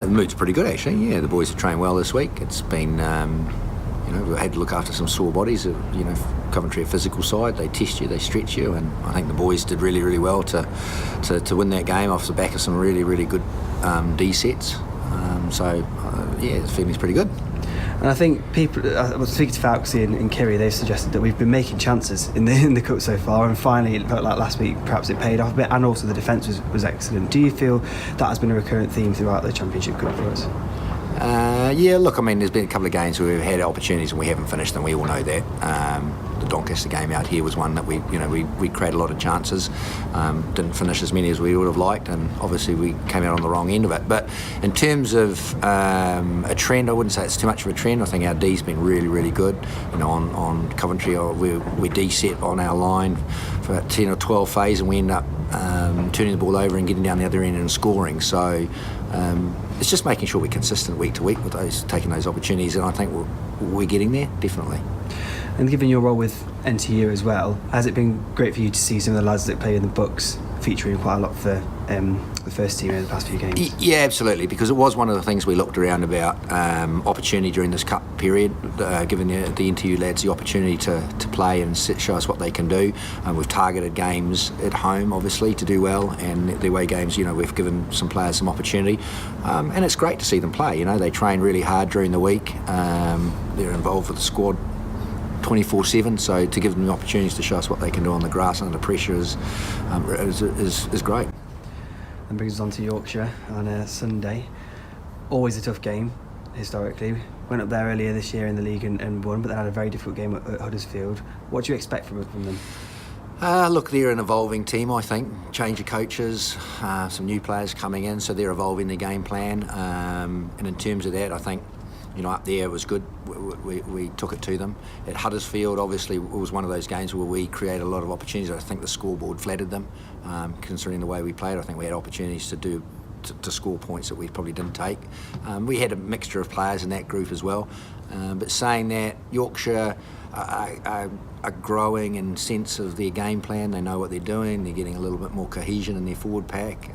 The mood's pretty good actually. Yeah, the boys have trained well this week. It's been, we've had to look after some sore bodies. Coventry a physical side. They test you, they stretch you, and I think the boys did really, really well to win that game off the back of some really, really good D sets. The feeling's pretty good. And I think I was speaking to Falksy and Kerry, they've suggested that we've been making chances in the cup so far, and finally it felt like last week perhaps it paid off a bit, and also the defence was excellent. Do you feel that has been a recurrent theme throughout the Championship Cup for us? There's been a couple of games where we've had opportunities and we haven't finished them. We all know that. The Doncaster game out here was one that we created a lot of chances, didn't finish as many as we would have liked, and obviously we came out on the wrong end of it. But in terms of a trend, I wouldn't say it's too much of a trend. I think our D's been really, really good. On Coventry, we D set on our line for about 10 or 12 phase, and we end up turning the ball over and getting down the other end and scoring. So it's just making sure we're consistent week to week with taking those opportunities, and I think we're getting there, definitely. And given your role with NTU as well, has it been great for you to see some of the lads that play in the books featuring quite a lot for the first team in the past few games? Yeah, absolutely, because it was one of the things we looked around about opportunity during this cup period, giving the NTU lads the opportunity to play and show us what they can do. We've targeted games at home, obviously, to do well, and the away games, we've given some players some opportunity, and it's great to see them play. They train really hard during the week. They're involved with the squad 24/7, so to give them the opportunities to show us what they can do on the grass under pressure is great. And brings us on to Yorkshire on a Sunday. Always a tough game, historically. Went up there earlier this year in the league and won, but they had a very difficult game at Huddersfield. What do you expect from them? Look, they're an evolving team, I think. Change of coaches, some new players coming in, so they're evolving their game plan. And in terms of that, I think up there it was good. We took it to them. At Huddersfield, obviously, it was one of those games where we created a lot of opportunities. I think the scoreboard flattered them, considering the way we played. I think we had opportunities to score points that we probably didn't take. We had a mixture of players in that group as well. But saying that, Yorkshire are growing in sense of their game plan. They know what they're doing. They're getting a little bit more cohesion in their forward pack.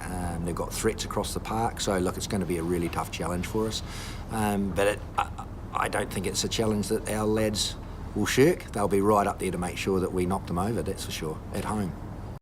They've got threats across the park. So, look, it's going to be a really tough challenge for us. But I don't think it's a challenge that our lads will shirk. They'll be right up there to make sure that we knock them over, that's for sure, at home.